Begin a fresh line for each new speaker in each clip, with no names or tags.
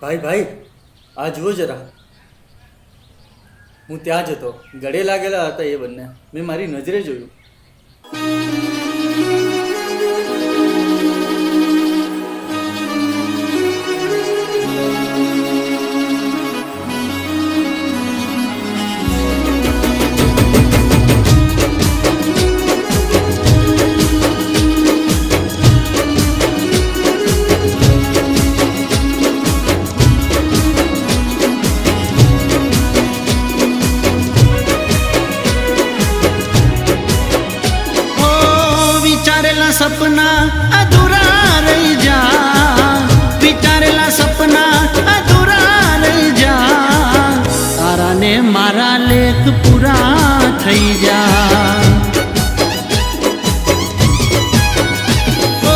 ભાઈ ભાઈ, આ જુઓ જરા. હું ત્યાં જ હતો. ગળે લાગેલા હતા એ બંને. મેં મારી નજરે જોયું.
सपना अधूरा रही जा, विचारेला सपना अधूरा रही જા, તારા ને મારા લેખ પૂરા થઈ જા. ઓ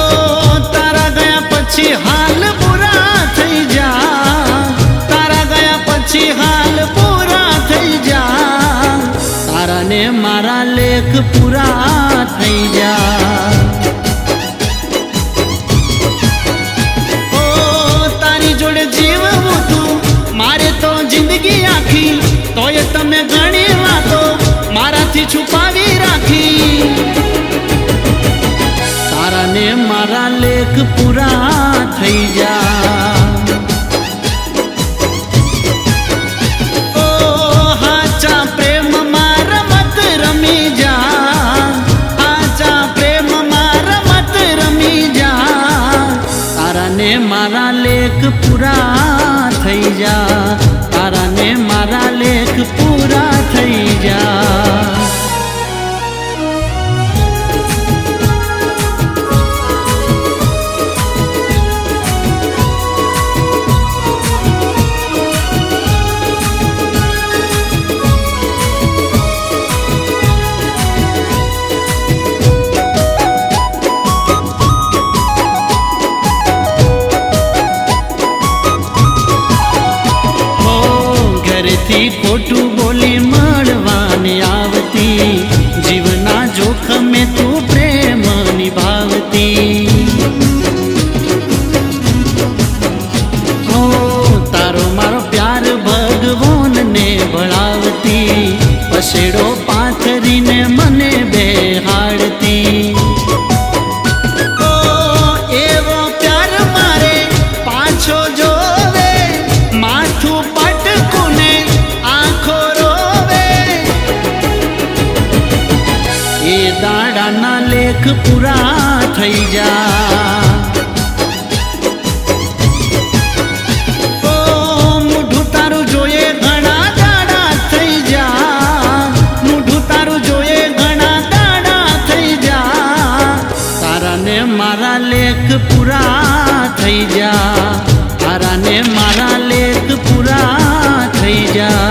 તારા ગયા પછી હાલ પૂરા થઈ જા, તારા ગયા પછી હાલ પૂરા થઈ જા, તારા ને મારા લેખ પૂરા થઈ જા. જિંદગી આખી તોય તમે ઘણી વાતો મારાથી છુપાવી રાખી, તારા ને મારા લેખ પૂરા થઈ જા. ઓ હાચા પ્રેમમાં રમત રમી જા, હાચા પ્રેમમાં રમત રમી જા, તારા ને મારા લેખ પૂરા થઈ જા, તારા ને મારા લેખ પૂરા થઈ જા. ઘરેથી ખોટું બોલી મળવાની આવતી, જીવના જોખમે તું પ્રેમ નિભાવતી. ઓ તારો મારો પ્યાર ભગવાનને ભળાવતી, પસેડો પાથરીને મને બેહાડતી. ઓ એવો પ્યાર મારે પાછો જોવે, માથું દાડાના લેખ પૂરા થઈ જા. ઓ મૂઢું તારું જોઈએ ઘણા દાડા થઈ જા, મૂઢું તારું જોઈએ ઘણા દાડા થઈ જા, તારા ને મારા લેખ પૂરા થઈ જા, તારા ને મારા લેખ પૂરા થઈ જા.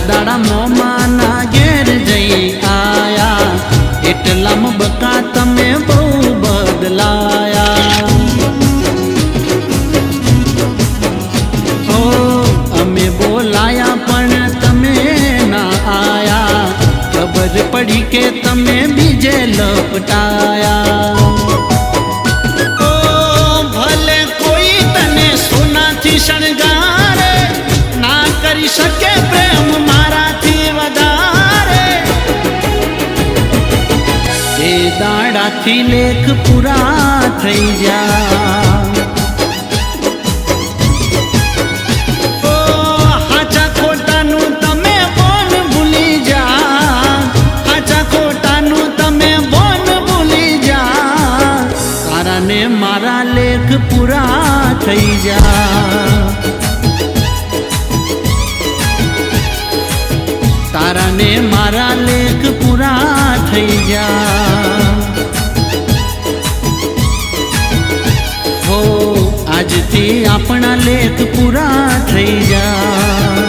દાડા મોમાના ઘેર જઈ આયા, એટલામાં બકા તમે બહુ બદલાયા. ઓ અમે બોલાયા પણ તમે ના આયા, ખબર પડી કે તમે બીજે લપટાયા. ઓ ભલે કોઈ તને સોનાથી શણગારે, ના કરી શકે પ્રેમ મારાથી વધારે, એ દાડાથી લેખ પૂરા થઈ જા. ઓ હાચા ખોટાનું તમે બોન ભૂલી જા, હાચા ખોટાનું તમે બોન ભૂલી જા, તારા ને મારા લેખ પૂરા થઈ જા. તારા ને મારા લેખ પૂરા થઈ જા. હો આજથી આપણા લેખ પૂરા થઈ જા.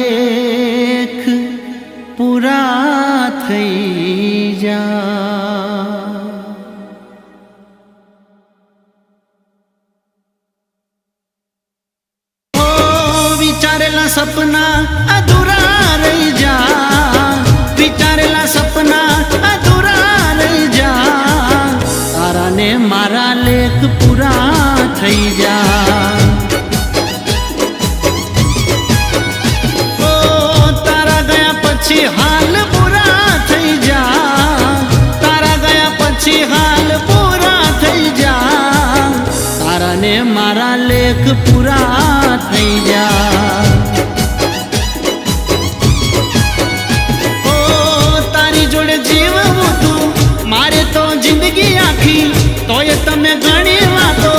લેખ પૂરા થઈ જા। ઓ વિચારેલા સપના અધૂરા રહી જા, વિચારેલા સપના અધૂરા રહી જા, તારા ને મારા લેખ પૂરા થઈ જા। હાલ પૂરા થઈ જા, તારા ગયા પછી હાલ પૂરા થઈ જા, તારા ને મારા લેખ પૂરા થઈ જા। ઓ તારી જોડે જીવવું તું મારે તો જિંદગી આખી, તોય તમે ઘણી વાતો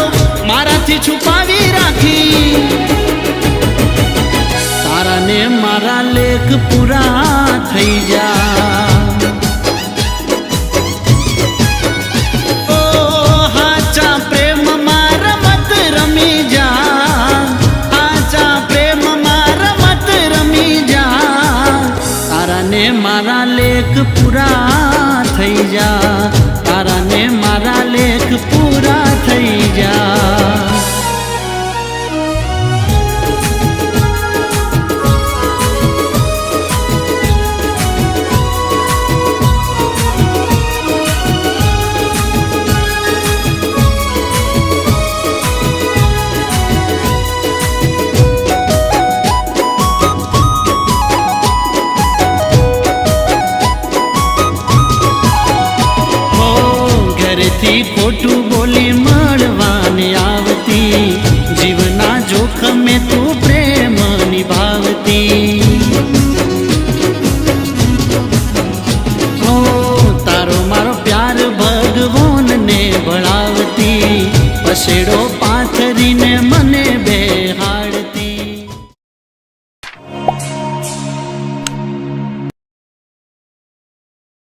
મારાથી છુપાવી રાખી, તારા ને મારા લેખ પૂરા થઈ જા। ઓ હાચા પ્રેમમાં રમત રમી જા, હાચા પ્રેમમાં રમત રમી જા, તારા ને મારા લેખ પૂરા થઈ જા, તારા ને મારા લેખ પૂરા થઈ જા। થી ખોટું